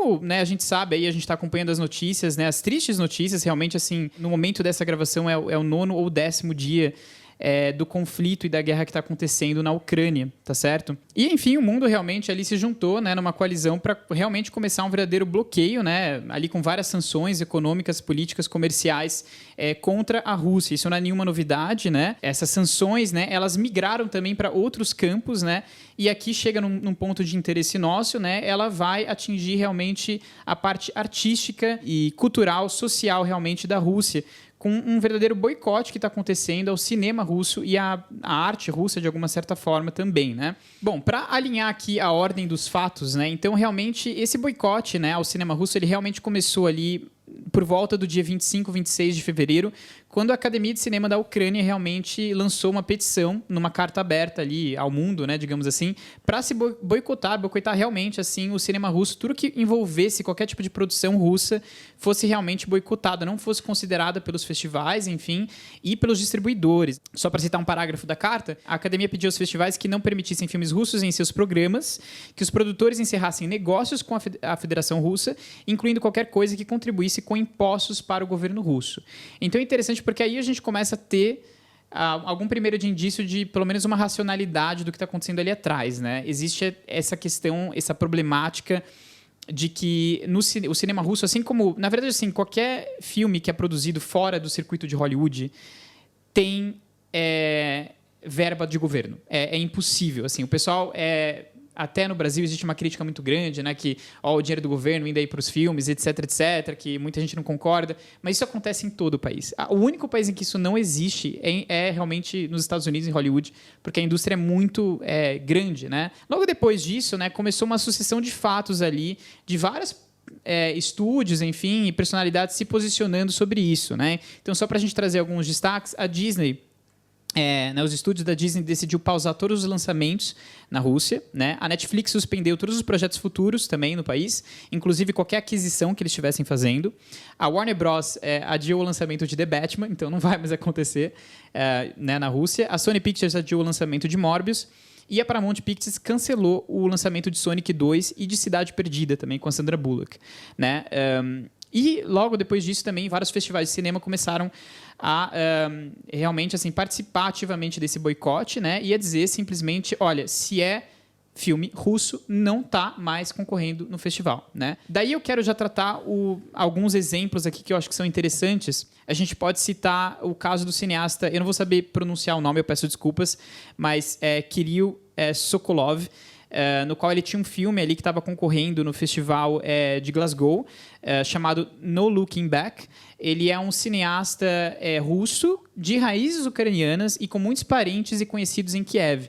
como, né, a gente sabe, aí a gente está acompanhando as notícias, né, as tristes notícias, realmente, assim, no momento dessa gravação é o 9º ou 10º dia do conflito e da guerra que está acontecendo na Ucrânia, tá certo? E, enfim, o mundo realmente ali se juntou, né, numa coalizão para realmente começar um verdadeiro bloqueio, né, ali com várias sanções econômicas, políticas, comerciais contra a Rússia. Isso não é nenhuma novidade, né? Essas sanções, né, elas migraram também para outros campos, né? E aqui chega num ponto de interesse nosso, né? Ela vai atingir realmente a parte artística e cultural, social realmente da Rússia, com um verdadeiro boicote que está acontecendo ao cinema russo e à arte russa, de alguma certa forma, também, né? Bom, para alinhar aqui a ordem dos fatos, né? Então, realmente, esse boicote, né, ao cinema russo, ele realmente começou ali por volta do dia 25, 26 de fevereiro, quando a Academia de Cinema da Ucrânia realmente lançou uma petição numa carta aberta ali ao mundo, né, digamos assim, para se boicotar realmente assim o cinema russo, tudo que envolvesse qualquer tipo de produção russa fosse realmente boicotada, não fosse considerada pelos festivais, enfim, e pelos distribuidores. Só para citar um parágrafo da carta, a Academia pediu aos festivais que não permitissem filmes russos em seus programas, que os produtores encerrassem negócios com a Federação Russa, incluindo qualquer coisa que contribuísse com impostos para o governo russo. Então é interessante porque aí a gente começa a ter algum primeiro de indício de, pelo menos, uma racionalidade do que está acontecendo ali atrás, né? Existe essa questão, essa problemática de que o cinema russo, assim como, na verdade, assim, qualquer filme que é produzido fora do circuito de Hollywood tem verba de governo. É impossível. Assim, o pessoal até no Brasil existe uma crítica muito grande, né, que o dinheiro do governo indo aí para os filmes, etc, etc, que muita gente não concorda, mas isso acontece em todo o país. O único país em que isso não existe é realmente nos Estados Unidos, em Hollywood, porque a indústria é muito grande, né? Logo depois disso, né, começou uma sucessão de fatos ali, de vários estúdios, enfim, e personalidades se posicionando sobre isso, né? Então, só para a gente trazer alguns destaques, a Disney, os estúdios da Disney decidiu pausar todos os lançamentos na Rússia, né? A Netflix suspendeu todos os projetos futuros também no país, inclusive qualquer aquisição que eles estivessem fazendo. A Warner Bros. Adiou o lançamento de The Batman, então não vai mais acontecer né, na Rússia. A Sony Pictures adiou o lançamento de Morbius. E a Paramount Pictures cancelou o lançamento de Sonic 2 e de Cidade Perdida, também com a Sandra Bullock, né? E logo depois disso também vários festivais de cinema começaram a realmente assim, participar ativamente desse boicote, né? E a dizer simplesmente, olha, se é filme russo, não está mais concorrendo no festival, né? Daí eu quero já tratar alguns exemplos aqui que eu acho que são interessantes. A gente pode citar o caso do cineasta, eu não vou saber pronunciar o nome, eu peço desculpas, mas Kirill Sokolov, no qual ele tinha um filme ali que estava concorrendo no festival de Glasgow, chamado No Looking Back. Ele é um cineasta russo, de raízes ucranianas e com muitos parentes e conhecidos em Kiev.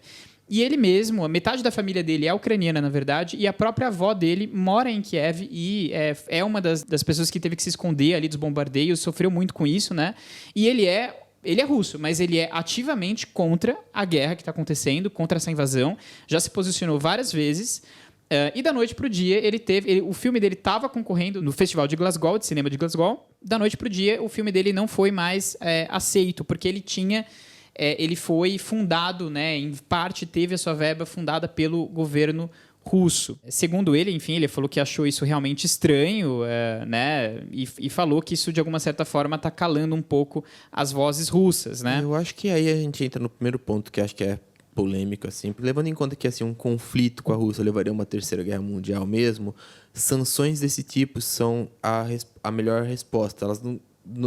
E ele mesmo, a metade da família dele é ucraniana, na verdade, e a própria avó dele mora em Kiev e é uma das pessoas que teve que se esconder ali dos bombardeios, sofreu muito com isso, né? E ele é russo, mas ele é ativamente contra a guerra que está acontecendo, contra essa invasão. Já se posicionou várias vezes. E da noite para o dia, o filme dele estava concorrendo no Festival de Glasgow, de cinema de Glasgow. Da noite para o dia, o filme dele não foi mais aceito, porque ele foi fundado, né, em parte teve a sua verba fundada pelo governo russo. Segundo ele, enfim, ele falou que achou isso realmente estranho, né, e falou que isso, de alguma certa forma, está calando um pouco as vozes russas, né? Eu acho que aí a gente entra no primeiro ponto, que acho que é polêmico, assim, levando em conta que assim, um conflito com a Rússia levaria a uma terceira guerra mundial mesmo, sanções desse tipo são a melhor resposta. Elas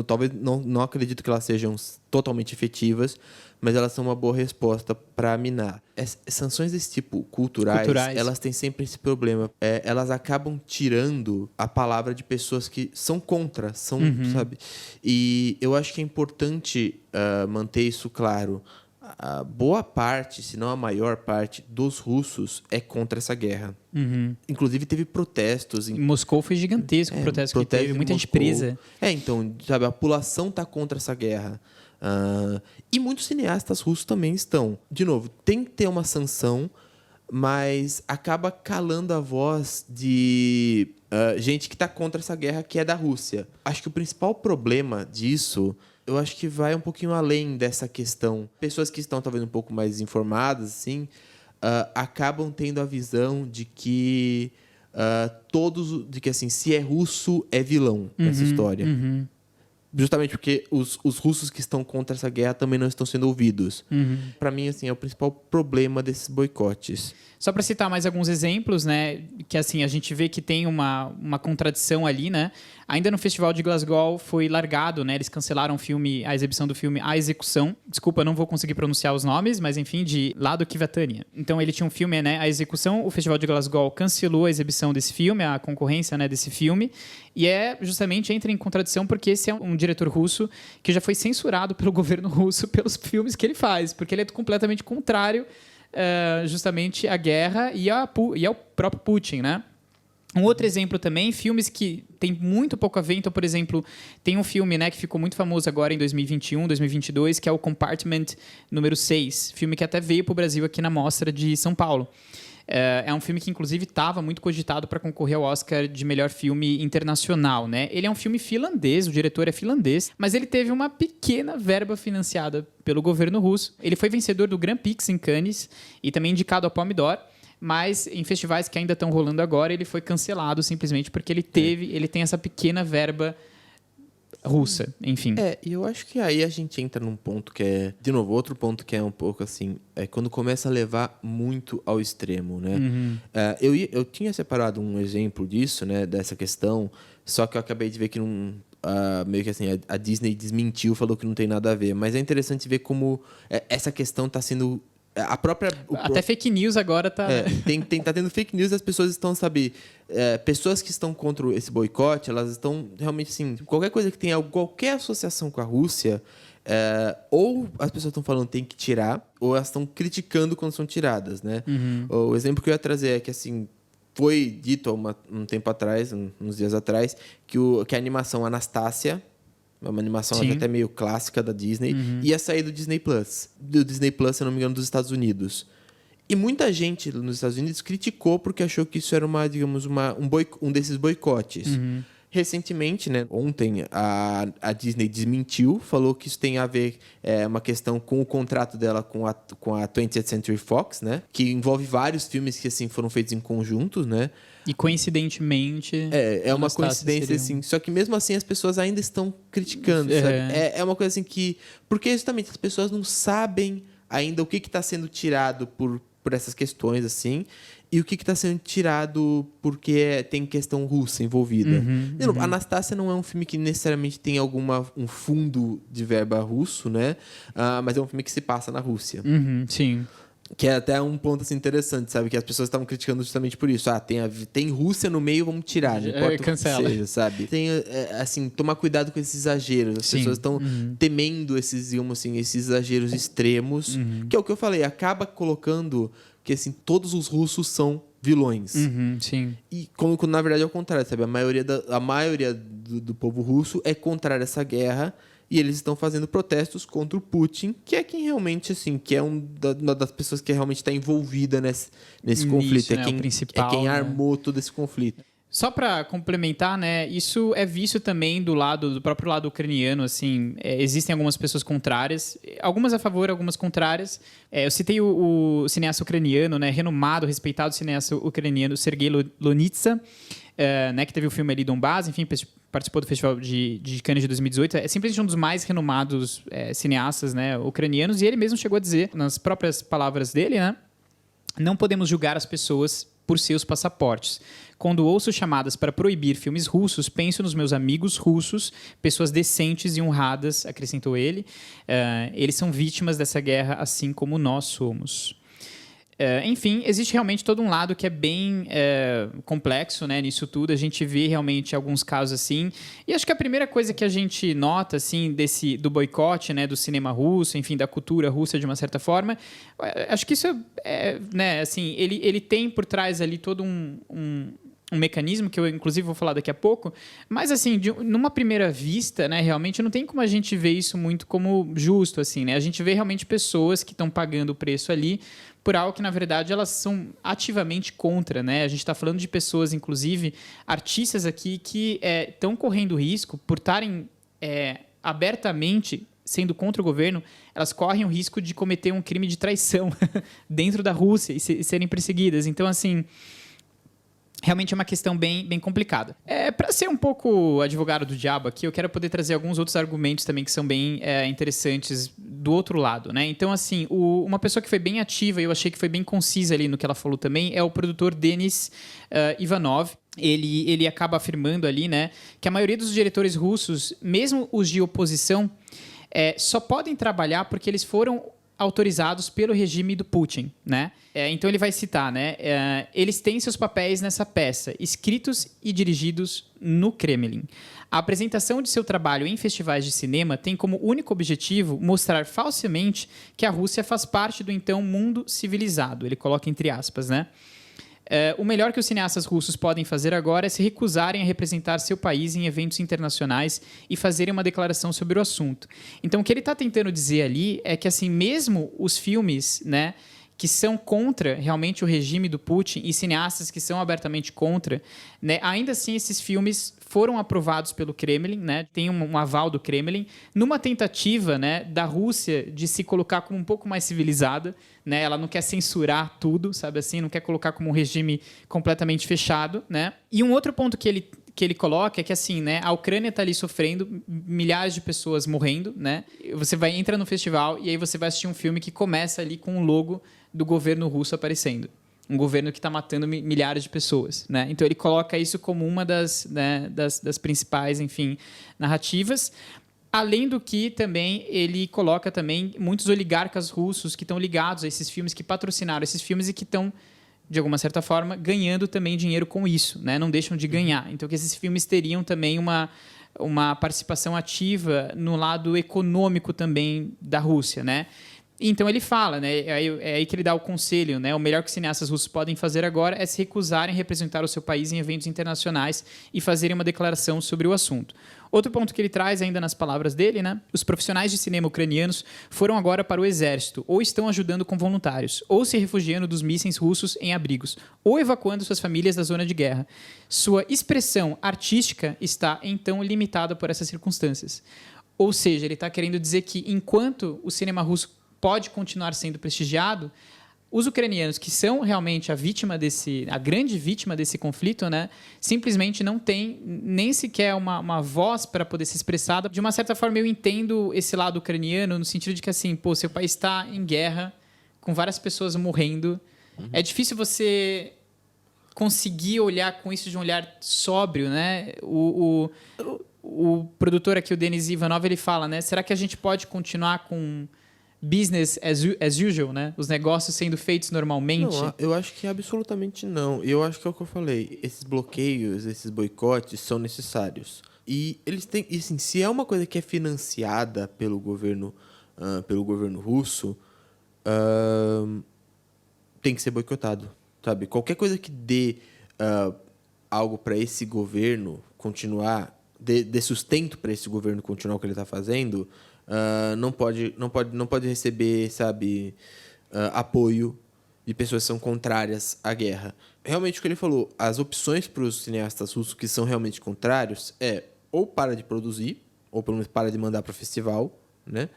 talvez não acredito que elas sejam totalmente efetivas, mas elas são uma boa resposta para minar. Sanções desse tipo culturais, elas têm sempre esse problema. Elas acabam tirando a palavra de pessoas que são contra, sabe? E eu acho que é importante manter isso claro. A boa parte, se não a maior parte, dos russos é contra essa guerra. Inclusive, teve protestos. Em Moscou foi gigantesco o protesto que teve, muita gente presa. Então, sabe, a população está contra essa guerra. E muitos cineastas russos também estão. De novo, tem que ter uma sanção, mas acaba calando a voz de gente que está contra essa guerra, que é da Rússia. Acho que o principal problema disso, eu acho que vai um pouquinho além dessa questão. Pessoas que estão talvez um pouco mais informadas, assim, acabam tendo a visão de que todos de que assim, se é russo, é vilão nessa história. Justamente porque os russos que estão contra essa guerra também não estão sendo ouvidos. Para mim, assim, é o principal problema desses boicotes. Só para citar mais alguns exemplos, né, que assim a gente vê que tem uma contradição ali, né? Ainda no Festival de Glasgow foi largado, né? Eles cancelaram a exibição do filme A Execução. Desculpa, não vou conseguir pronunciar os nomes, mas enfim, de Lado Kivatania. Então ele tinha um filme, né, A Execução. O Festival de Glasgow cancelou a exibição desse filme, a concorrência, né, desse filme. E justamente entra em contradição porque esse é um diretor russo que já foi censurado pelo governo russo pelos filmes que ele faz, porque ele é completamente contrário justamente à guerra e ao próprio Putin, né? Um outro exemplo também, filmes que tem muito pouco a ver. Então, por exemplo, tem um filme, né, que ficou muito famoso agora em 2021, 2022, que é o Compartment número 6, filme que até veio para o Brasil aqui na Mostra de São Paulo. É um filme que, inclusive, estava muito cogitado para concorrer ao Oscar de melhor filme internacional, né? Ele é um filme finlandês, o diretor é finlandês, mas ele teve uma pequena verba financiada pelo governo russo. Ele foi vencedor do Grand Prix em Cannes e também indicado ao Palme d'Or, mas em festivais que ainda estão rolando agora, ele foi cancelado simplesmente porque ele tem essa pequena verba russa, enfim. E eu acho que aí a gente entra num ponto que é, de novo, outro ponto que é um pouco assim, é quando começa a levar muito ao extremo, né? Eu tinha separado um exemplo disso, né, dessa questão, só que eu acabei de ver que não, meio que assim, a Disney desmentiu, falou que não tem nada a ver, mas é interessante ver como essa questão está sendo a própria... Até fake news agora tá... tá tendo fake news e as pessoas estão, sabe... pessoas que estão contra esse boicote, elas estão realmente, assim... Qualquer coisa que tenha qualquer associação com a Rússia, ou as pessoas estão falando tem que tirar, ou elas estão criticando quando são tiradas, né? O exemplo que eu ia trazer é que, assim... Foi dito há um tempo atrás, uns dias atrás, que a animação Anastácia... uma animação até meio clássica da Disney, ia sair do Disney Plus. Do Disney Plus, se eu não me engano, dos Estados Unidos. E muita gente nos Estados Unidos criticou porque achou que isso era um desses boicotes. Recentemente, né, ontem, a Disney desmentiu, falou que isso tem a ver uma questão com o contrato dela com a 20th Century Fox, né, que envolve vários filmes que assim foram feitos em conjuntos, né. E coincidentemente... É uma coincidência, assim. Só que mesmo assim as pessoas ainda estão criticando, sabe? É uma coisa assim que... Porque justamente as pessoas não sabem ainda o que está sendo tirado por essas questões, assim, e o que está sendo tirado porque tem questão russa envolvida. Anastácia não é um filme que necessariamente tem um fundo de verba russo, né? Mas é um filme que se passa na Rússia. Sim. Que é até um ponto assim, interessante, sabe? Que as pessoas estavam criticando justamente por isso. Tem Rússia no meio, vamos tirar. Não importa cancela. O que seja, sabe? Tem, assim, tomar cuidado com esses exageros. As pessoas estão temendo digamos assim, esses exageros extremos. Que é o que eu falei, acaba colocando que, assim, todos os russos são vilões. Sim. E como na verdade é o contrário, sabe? A maioria do povo russo é contrária a essa guerra. E eles estão fazendo protestos contra o Putin, que é quem realmente, assim, que é uma das pessoas que realmente está envolvida nesse conflito. Né? É quem armou todo esse conflito. Só para complementar, né, isso é visto também do próprio lado ucraniano, assim, existem algumas pessoas contrárias, algumas a favor, algumas contrárias. Eu citei o cineasta ucraniano, né, renomado, respeitado cineasta ucraniano, Sergei Lonitsa, né, que teve o filme ali Donbass, enfim, participou do Festival de Cannes de 2018. É simplesmente um dos mais renomados cineastas, né, ucranianos, e ele mesmo chegou a dizer, nas próprias palavras dele, né, não podemos julgar as pessoas por seus passaportes. Quando ouço chamadas para proibir filmes russos, penso nos meus amigos russos, pessoas decentes e honradas, acrescentou ele. Eles são vítimas dessa guerra, assim como nós somos. Enfim, existe realmente todo um lado que é bem complexo, né, nisso tudo. A gente vê realmente alguns casos assim. E acho que a primeira coisa que a gente nota assim, do boicote, né, do cinema russo, enfim, da cultura russa de uma certa forma, acho que isso né, assim, ele tem por trás ali todo um mecanismo que eu, inclusive, vou falar daqui a pouco, mas, assim, numa primeira vista, né, realmente não tem como a gente ver isso muito como justo, assim, né? A gente vê realmente pessoas que estão pagando o preço ali por algo que, na verdade, elas são ativamente contra, né? A gente está falando de pessoas, inclusive, artistas aqui que estão correndo risco por estarem abertamente sendo contra o governo, elas correm o risco de cometer um crime de traição dentro da Rússia e serem perseguidas. Então, assim... realmente é uma questão bem complicada. Para ser um pouco advogado do diabo aqui, eu quero poder trazer alguns outros argumentos também que são bem interessantes do outro lado, né? Então, assim, uma pessoa que foi bem ativa e eu achei que foi bem concisa ali no que ela falou também é o produtor Denis Ivanov. Ele acaba afirmando ali, né, que a maioria dos diretores russos, mesmo os de oposição, só podem trabalhar porque eles foram autorizados pelo regime do Putin, né? Então ele vai citar, né? Eles têm seus papéis nessa peça, escritos e dirigidos no Kremlin. A apresentação de seu trabalho em festivais de cinema tem como único objetivo mostrar falsamente que a Rússia faz parte do então mundo civilizado. Ele coloca entre aspas, né? O melhor que os cineastas russos podem fazer agora é se recusarem a representar seu país em eventos internacionais e fazerem uma declaração sobre o assunto. Então, o que ele está tentando dizer ali é que, assim, mesmo os filmes, né, que são contra realmente o regime do Putin e cineastas que são abertamente contra, né, ainda assim esses filmes foram aprovados pelo Kremlin, né, tem um aval do Kremlin, numa tentativa, né, da Rússia de se colocar como um pouco mais civilizada, né, ela não quer censurar tudo, sabe assim, não quer colocar como um regime completamente fechado, né. E um outro ponto que ele coloca é que, assim, né, a Ucrânia está ali sofrendo, milhares de pessoas morrendo, né? Você entra no festival e aí você vai assistir um filme que começa ali com o logo do governo russo aparecendo. Um governo que está matando milhares de pessoas, né? Então ele coloca isso como uma das principais, enfim, narrativas. Além do que também ele coloca também muitos oligarcas russos que estão ligados a esses filmes, que patrocinaram esses filmes e que estão, de alguma certa forma, ganhando também dinheiro com isso, né? Não deixam de ganhar. Então, que esses filmes teriam também uma participação ativa no lado econômico também da Rússia, né? Então, ele fala, né? É aí que ele dá o conselho, né? O melhor que os cineastas russos podem fazer agora é se recusarem a representar o seu país em eventos internacionais e fazerem uma declaração sobre o assunto. Outro ponto que ele traz ainda nas palavras dele, né? Os profissionais de cinema ucranianos foram agora para o exército, ou estão ajudando com voluntários, ou se refugiando dos mísseis russos em abrigos, ou evacuando suas famílias da zona de guerra. Sua expressão artística está, então, limitada por essas circunstâncias. Ou seja, ele está querendo dizer que, enquanto o cinema russo pode continuar sendo prestigiado, os ucranianos, que são realmente a grande vítima desse conflito, né, simplesmente não têm nem sequer uma voz para poder ser expressada. De uma certa forma, eu entendo esse lado ucraniano no sentido de que, assim, pô, seu país está em guerra, com várias pessoas morrendo. É difícil você conseguir olhar com isso de um olhar sóbrio, né? O produtor aqui, o Denis Ivanov, ele fala, né? Será que a gente pode continuar com business as usual, né? Os negócios sendo feitos normalmente? Não, eu acho que absolutamente não. Eu acho que é o que eu falei. Esses bloqueios, esses boicotes são necessários. E eles têm, e, assim, se é uma coisa que é financiada pelo governo russo, tem que ser boicotado, sabe? Qualquer coisa que dê algo para esse governo continuar, dê sustento para esse governo continuar o que ele está fazendo, não pode receber, sabe, apoio de pessoas que são contrárias à guerra. Realmente o que ele falou, as opções para os cineastas russos que são realmente contrários ou para de produzir, ou pelo menos para de mandar para o festival, né?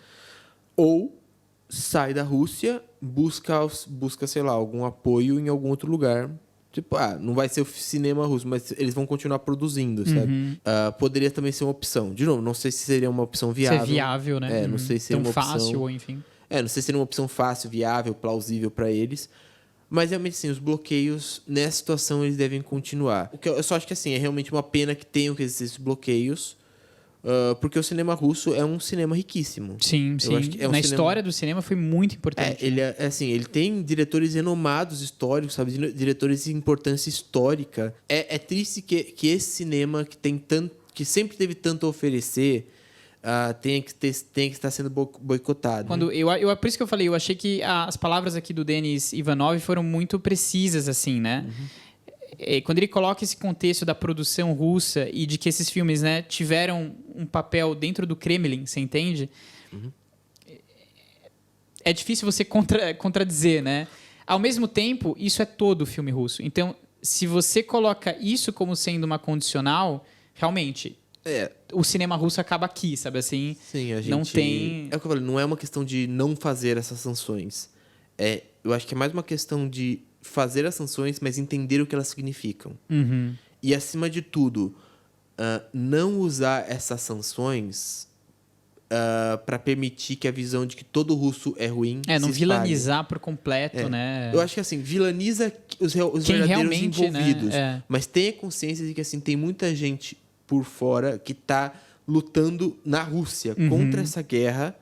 Ou sai da Rússia, busca, sei lá, algum apoio em algum outro lugar. Tipo, não vai ser o cinema russo, mas eles vão continuar produzindo, sabe? Poderia também ser uma opção. De novo, não sei se seria uma opção viável. Ser viável, né? Não sei se seria tão uma opção fácil, ou enfim. Não sei se seria uma opção fácil, viável, plausível para eles. Mas, realmente, sim, os bloqueios, nessa situação, eles devem continuar. O que eu só acho que, assim, é realmente uma pena que tenham que existir esses bloqueios, porque o cinema russo é um cinema riquíssimo. Sim, sim. Na história do cinema foi muito importante. Ele tem diretores renomados históricos, sabe? Diretores de importância histórica. É triste que esse cinema que sempre teve tanto a oferecer tem que estar sendo boicotado. Por isso que eu falei, eu achei que as palavras aqui do Denis Ivanov foram muito precisas, assim, né? Quando ele coloca esse contexto da produção russa e de que esses filmes, né, tiveram um papel dentro do Kremlin, você entende? É difícil você contradizer, né? Ao mesmo tempo, isso é todo o filme russo. Então, se você coloca isso como sendo uma condicional, realmente, o cinema russo acaba aqui, sabe assim? Sim, a gente... Não tem... É o que eu falei, não é uma questão de não fazer essas sanções. Eu acho que é mais uma questão de fazer as sanções, mas entender o que elas significam. E, acima de tudo, não usar essas sanções para permitir que a visão de que todo russo é ruim não se vilanizar por completo, né? Eu acho que assim, vilaniza os Quem verdadeiros realmente, envolvidos. né? Mas tenha consciência de que assim, tem muita gente por fora que está lutando na Rússia contra essa guerra.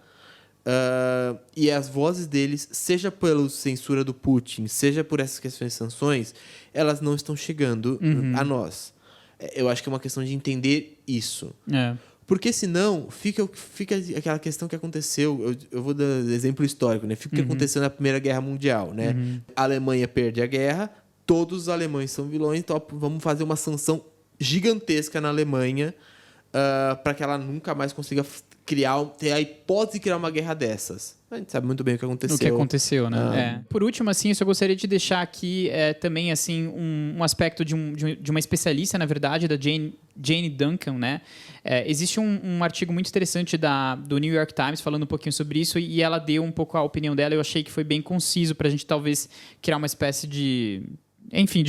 E as vozes deles, seja pela censura do Putin, seja por essas questões de sanções, elas não estão chegando a nós. Eu acho que é uma questão de entender isso. Porque senão fica aquela questão que aconteceu. Eu vou dar exemplo histórico, né? Fica o que aconteceu na Primeira Guerra Mundial, né? A Alemanha perde a guerra, todos os alemães são vilões, então vamos fazer uma sanção gigantesca na Alemanha para que ela nunca mais consiga ter a hipótese de criar uma guerra dessas. A gente sabe muito bem o que aconteceu. O que aconteceu, né? Por último, assim, eu só gostaria de deixar aqui também assim, um aspecto de uma especialista, na verdade, da Jane Duncan, né? Existe um artigo muito interessante do New York Times falando um pouquinho sobre isso e ela deu um pouco a opinião dela. Eu achei que foi bem conciso para a gente talvez criar uma espécie de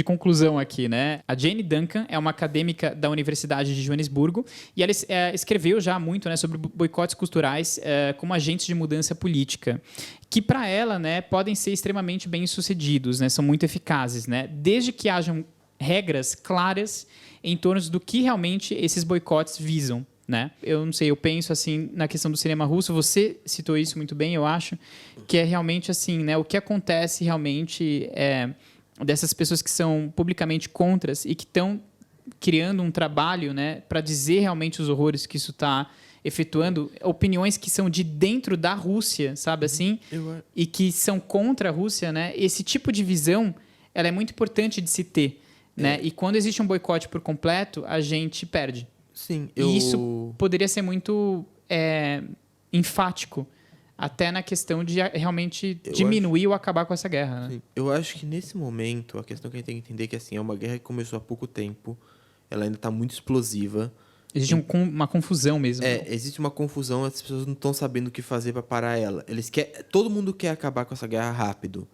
conclusão aqui, né? A Jane Duncan é uma acadêmica da Universidade de Joanesburgo e ela escreveu já muito, né, sobre boicotes culturais como agentes de mudança política, que para ela, né, podem ser extremamente bem-sucedidos, né? São muito eficazes, né? Desde que hajam regras claras em torno do que realmente esses boicotes visam. Né? Eu não sei, eu penso assim na questão do cinema russo, você citou isso muito bem, eu acho, que é realmente assim, né, o que acontece realmente dessas pessoas que são publicamente contras e que estão criando um trabalho, né, para dizer realmente os horrores que isso está efetuando, opiniões que são de dentro da Rússia, sabe assim, e que são contra a Rússia, né? Esse tipo de visão, ela é muito importante de se ter, né? E quando existe um boicote por completo, a gente perde. Sim, E isso poderia ser muito enfático, até na questão de realmente diminuir ou acabar com essa guerra. Né? Eu acho que nesse momento, a questão que a gente tem que entender é que assim, é uma guerra que começou há pouco tempo, ela ainda está muito explosiva. Existe uma confusão mesmo. Existe uma confusão, as pessoas não estão sabendo o que fazer para parar ela. Todo mundo quer acabar com essa guerra rápido.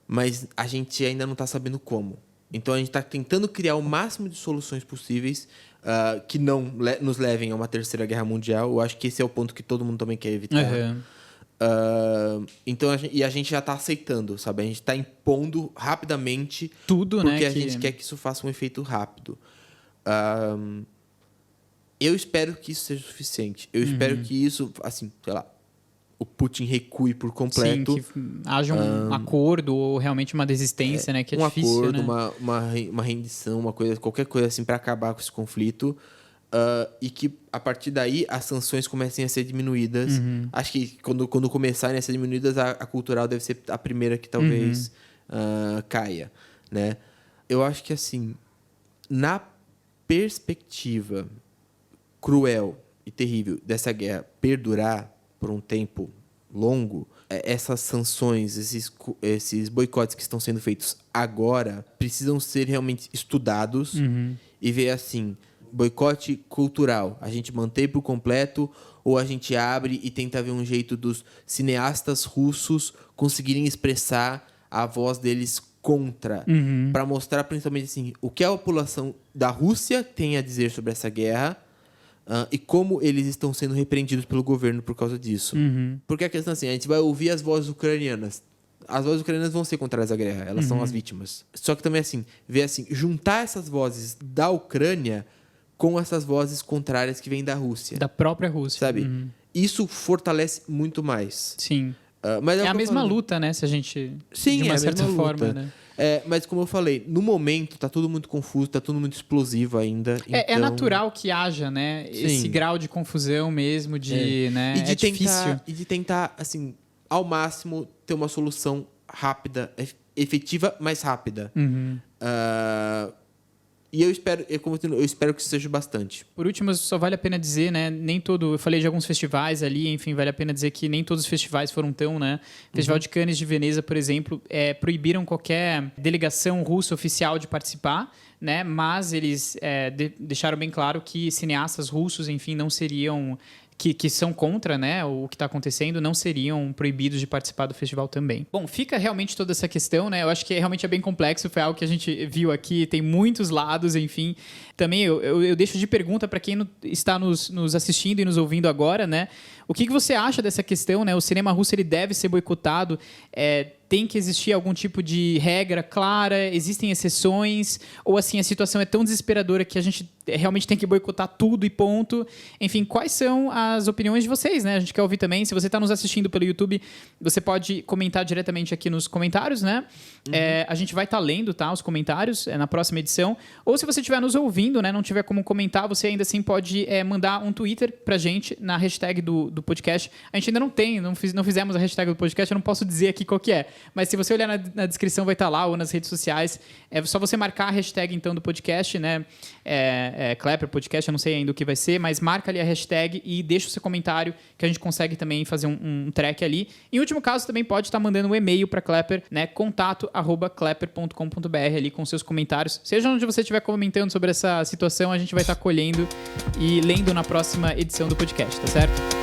Mas a gente ainda não está sabendo como. Então a gente está tentando criar o máximo de soluções possíveis que não nos levem a uma terceira guerra mundial. Eu acho que esse é o ponto que todo mundo também quer evitar. Então a gente já está aceitando, sabe? A gente está impondo rapidamente tudo, porque né? A gente quer que isso faça um efeito rápido. Eu espero que isso seja suficiente. Eu espero que isso, assim, sei lá, o Putin recue por completo. Sim, que haja um acordo ou realmente uma desistência, né? Que é difícil, acordo, né? uma rendição, qualquer coisa assim para acabar com esse conflito. E que, a partir daí, as sanções comecem a ser diminuídas. Acho que quando começarem a ser diminuídas, a cultural deve ser a primeira que talvez caia, né? Eu acho que, assim, na perspectiva cruel e terrível dessa guerra perdurar por um tempo longo, essas sanções, esses boicotes que estão sendo feitos agora precisam ser realmente estudados e ver assim, boicote cultural, a gente mantém por completo ou a gente abre e tenta ver um jeito dos cineastas russos conseguirem expressar a voz deles contra, para mostrar principalmente assim, o que a população da Rússia tem a dizer sobre essa guerra e como eles estão sendo repreendidos pelo governo por causa disso. Porque a questão é assim, a gente vai ouvir as vozes ucranianas. As vozes ucranianas vão ser contrárias à guerra, elas são as vítimas. Só que também assim, ver assim, juntar essas vozes da Ucrânia com essas vozes contrárias que vêm da Rússia. Da própria Rússia. Sabe? Isso fortalece muito mais. Sim. Mas é a mesma luta, né? Se a gente... Sim, de uma certa forma, né? Mas como eu falei, no momento tá tudo muito confuso, tá tudo muito explosivo ainda. É natural que haja, né? Sim. Esse grau de confusão mesmo, né? E de difícil. E de tentar, assim, ao máximo, ter uma solução rápida, efetiva, mas rápida. E eu espero que isso seja bastante. Por último, só vale a pena dizer, né? Eu falei de alguns festivais ali, enfim, vale a pena dizer que nem todos os festivais foram tão, né? O Festival de Cannes de Veneza, por exemplo, proibiram qualquer delegação russa oficial de participar, né? Mas eles deixaram bem claro que cineastas russos, enfim, não seriam que são contra, né, o que está acontecendo não seriam proibidos de participar do festival também. Bom, fica realmente toda essa questão, né? Eu acho que realmente é bem complexo, foi algo que a gente viu aqui, tem muitos lados, enfim. Também eu deixo de pergunta para quem está nos assistindo e nos ouvindo agora, né? O que você acha dessa questão, né? O cinema russo ele deve ser boicotado? Tem que existir algum tipo de regra clara? Existem exceções? Ou assim, a situação é tão desesperadora que a gente realmente tem que boicotar tudo e ponto? Enfim, quais são as opiniões de vocês, né? A gente quer ouvir também. Se você está nos assistindo pelo YouTube, você pode comentar diretamente aqui nos comentários, né? A gente vai estar lendo, tá? Os comentários na próxima edição. Ou se você estiver nos ouvindo, né? Não tiver como comentar, você ainda assim pode mandar um Twitter pra gente na hashtag do podcast. A gente ainda não fizemos a hashtag do podcast, eu não posso dizer aqui qual que é. Mas se você olhar na descrição vai estar lá, ou nas redes sociais. É só você marcar a hashtag, então, do podcast, né? Klepper Podcast, eu não sei ainda o que vai ser, mas marca ali a hashtag e deixa o seu comentário, que a gente consegue também fazer um track ali. Em último caso, também pode estar mandando um e-mail para Klepper, né? contato@klepper.com.br ali com seus comentários. Seja onde você estiver comentando sobre essa situação, a gente vai estar colhendo e lendo na próxima edição do podcast, tá certo?